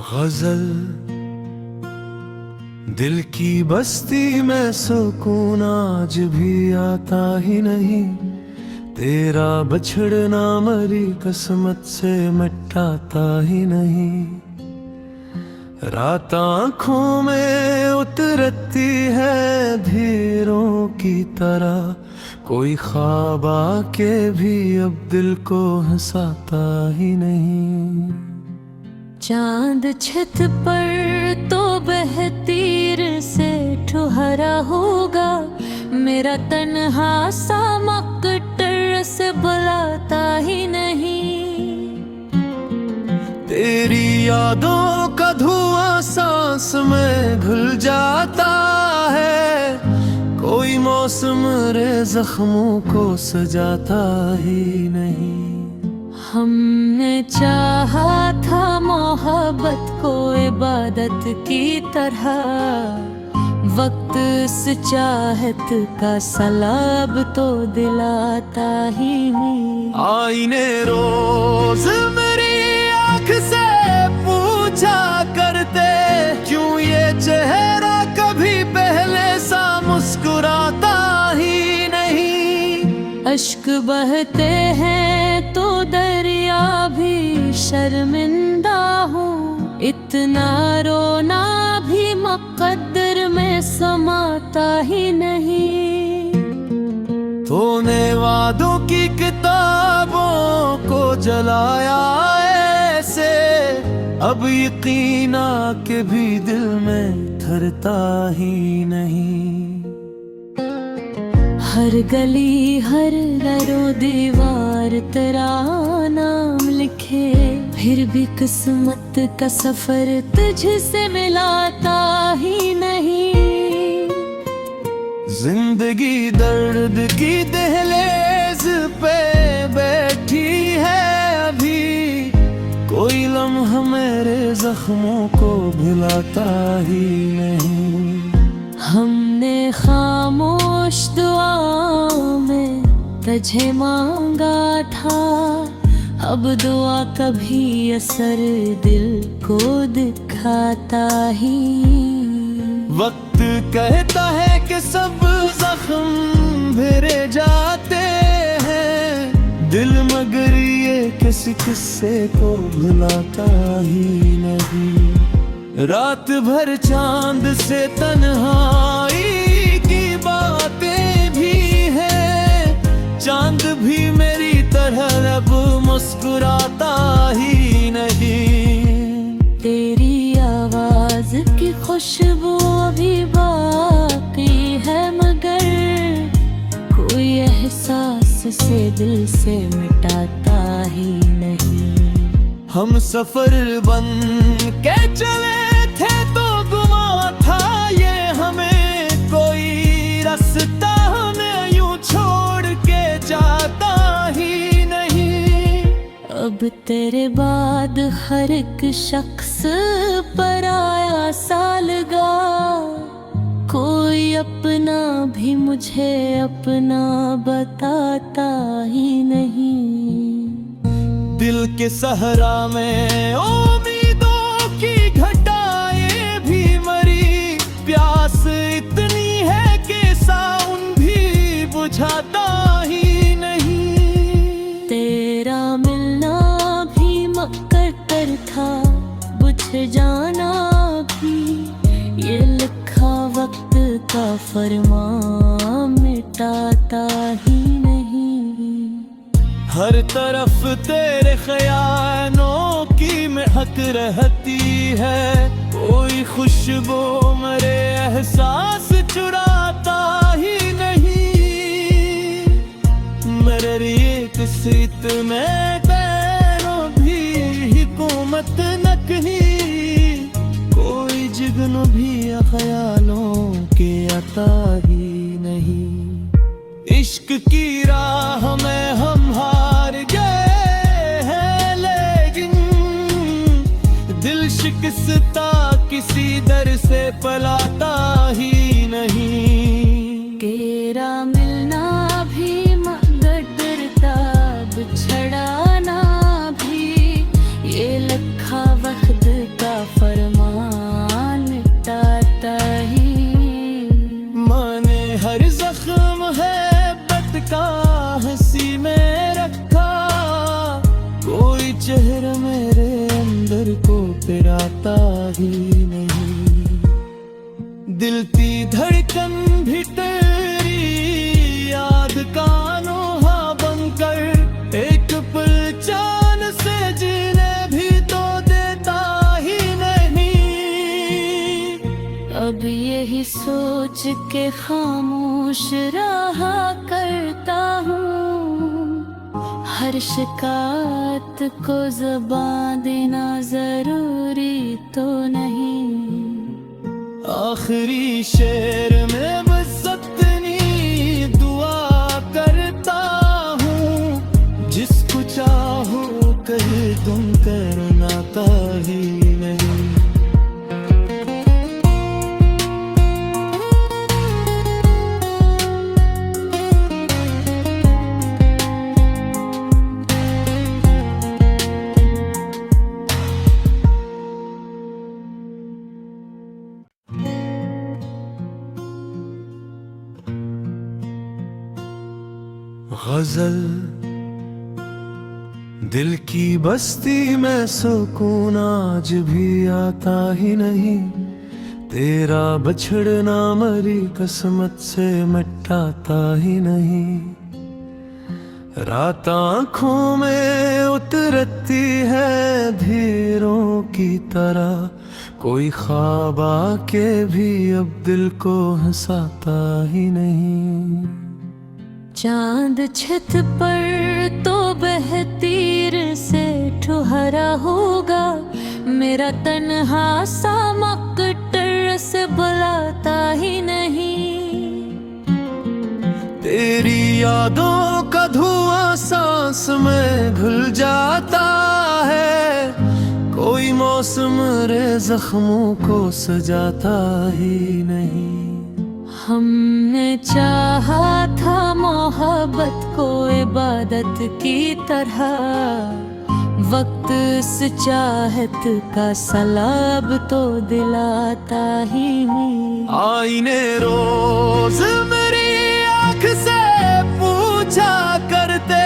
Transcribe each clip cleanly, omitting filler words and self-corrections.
गजल दिल की बस्ती में सुकून आज भी आता ही नहीं। तेरा बछड़ना मरी किस्मत से मिटाता ही नहीं। रात आँखों में उतरती है धीरों की तरह, कोई ख्वाब आके भी अब दिल को हंसाता ही नहीं। चांद छत पर तो बहतीर से ठुहरा होगा, मेरा तन्हा सा मकटर से बुलाता ही नहीं। तेरी यादों का धुआं सांस में घुल जाता है, कोई मौसम रे जख्मों को सजाता ही नहीं। हमने चाहा था मोहब्बत को इबादत की तरह, वक्त इस चाहत का सलाब तो दिलाता ही नहीं। आईने रोज मेरी आँख से पूछा करते, क्यों ये चेहरा कभी पहले सा मुस्कुराता ही नहीं। अश्क बहते हैं तो दरिया भी शर्मिंदा हूँ, इतना रोना भी मुक़द्दर में समाता ही नहीं। तूने वादों की किताबों को जलाया ऐसे, अब यकीन आके भी दिल में ठहरता ही नहीं। हर गली हर दरो दीवार तेरा नाम लिखे, फिर भी किस्मत का सफर तुझसे मिलाता ही नहीं। जिंदगी दर्द की दहलीज पे बैठी है अभी, कोई लम्हा मेरे जख्मों को भुलाता ही नहीं। हमने खामोश दुआओं में तुझे मांगा था, अब दुआ कभी असर दिल को दिखाता ही। वक्त कहता है कि सब जख्म भरे जाते हैं, दिल मगर ये किसी किस्से को भुलाता ही नहीं। रात भर चांद से तन्हाई की बातें भी हैं, चांद भी मेरी तरह अब मुस्कुराता ही नहीं। तेरी आवाज की खुशबू अभी बाकी है, मगर कोई एहसास से दिल से मिटाता ही नहीं। हम सफर बन के चले थे तो गुमा था ये हमें, कोई रास्ता हमें यूं छोड़ के जाता ही नहीं। अब तेरे बाद हर एक शख्स पर आया सालगा, कोई अपना भी मुझे अपना बताता ही नहीं। दिल के सहरा में उम्मीदों की घटाएं भी मरी, प्यास इतनी है कि साउन भी बुझाता ही नहीं। तेरा मिलना भी मुक़द्दर था, बुझ जाना भी ये लिखा वक्त का फरमान मिटाता ही नहीं। हर तरफ तेरे ख्यालों की महक रहती है, कोई खुशबू मेरे एहसास चुराता ही नहीं। मेरे लिए किसी में पैरों भी हुकूमत न कहीं, कोई जिगन भी ख्यालों के आता ही नहीं। इश्क की राह में हम हार गए हैं, लेकिन दिल शिकस्ता किसी दर से पलाता ही नहीं। तेरा मिलना भी मुक़द्दर था, बिछड़ाना भी ये लिखा वक्त का हंसी में रखा, कोई चेहरा मेरे अंदर को पिराता ही नहीं। दिल की धड़कन भी तेरी याद का नोहा बनकर, एक पल चांद से जीने भी तो देता ही नहीं। अब यही सोच के खामोश रहा करता हूँ, हर शिकायत को ज़बान देना जरूरी तो नहीं। आखिरी शेर में बस इतनी दुआ करता हूँ, जिसको चाहो कह तुम करनाता ही नहीं। गजल दिल की बस्ती में सुकून आज भी आता ही नहीं, तेरा बछड़ना मरी किस्मत से मिटाता ही नहीं। रात आँखों में उतरती है धीरों की तरह, कोई ख्वाब आके भी अब दिल को हंसाता ही नहीं। चांद छत पर तो बहतीर से ठुहरा होगा, मेरा तन्हा सा मकटर से बुलाता ही नहीं। तेरी यादों का धुआं सांस में घुल जाता है, कोई मौसम रे जख्मों को सजाता ही नहीं। हमने चाहा था मोहब्बत को इबादत की तरह, वक्त इस चाहत का सलाब तो दिलाता ही नहीं। आईने रोज मेरी आँख से पूछा करते,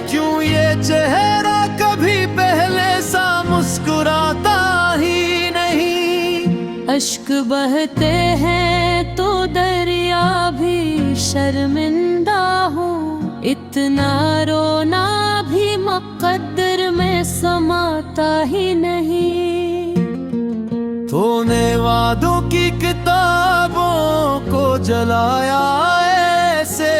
क्यों ये चेहरा कभी पहले सा मुस्कुराता ही नहीं। अश्क बहते हैं तो दरिया भी शर्मिंदा हूँ, इतना रोना भी मुक़द्दर में समाता ही नहीं। तूने वादों की किताबों को जलाया ऐसे,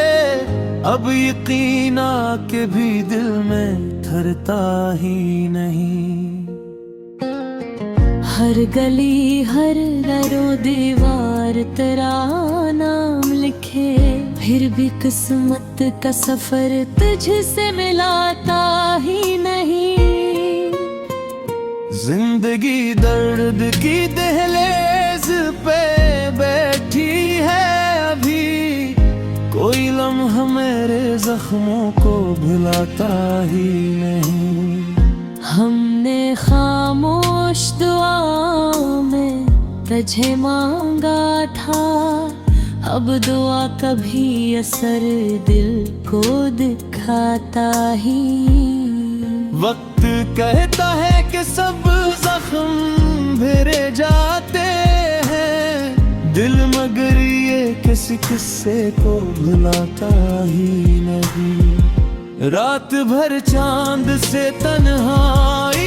अब यकीन आके भी दिल में ठहरता ही नहीं। हर गली हर दरो दीवार तेरा नाम लिखे, फिर भी किस्मत का सफर तुझसे मिलाता ही नहीं। जिंदगी दर्द की दहलीज पे बैठी है अभी, कोई लम्हा मेरे जख्मों को भुलाता ही नहीं। हमने खामोश दुआओं में तुझे मांगा था, अब दुआ कभी असर दिल को दिखाता ही। वक्त कहता है कि सब जख्म भरे जाते हैं, दिल मगर ये किसी किस्से को भुलाता ही नहीं। रात भर चांद से तन्हाई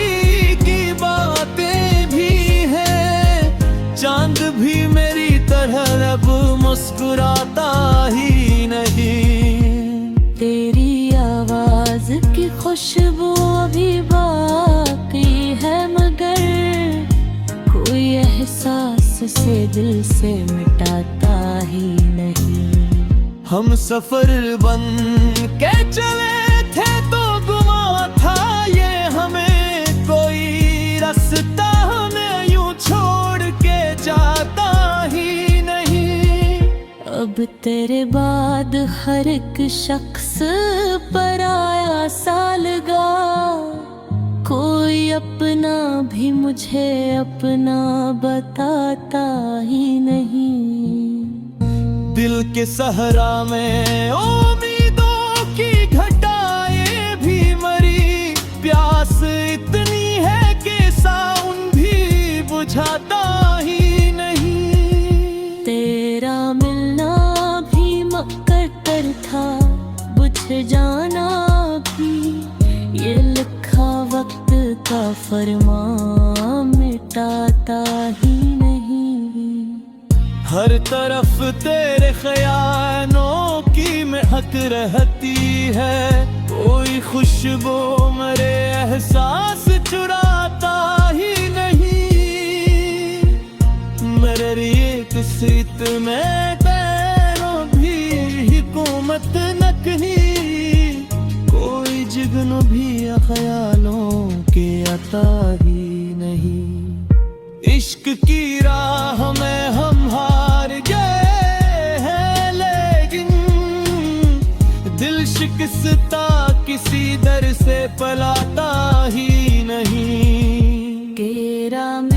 की बातें भी हैं, चांद भी मेरी तरह अब मुस्कुराता ही नहीं। तेरी आवाज की खुशबू अभी बाकी है, मगर कोई एहसास से दिल से मिटाता ही नहीं। हम सफर बन के चले थे तो गुमा था ये हमें, कोई रास्ता हमें यूं छोड़ के जाता ही नहीं। अब तेरे बाद हर एक शख्स पर आया सालगा, कोई अपना भी मुझे अपना बताता ही नहीं। दिल के सहरा में उम्मीदों की का फरमान मिटाता ही नहीं। हर तरफ तेरे ख्यालों की महक रहती है, कोई खुशबू मेरे एहसास चुराता ही नहीं। मेरे लिए किस्मत में तेरों भी हुकूमत न कहीं, कोई जिगन भी ख्यालों के आता ही नहीं। इश्क की राह में हम हार गए हैं, लेकिन दिल शिकस्ता किसी दर से पलाता ही नहीं। केरा में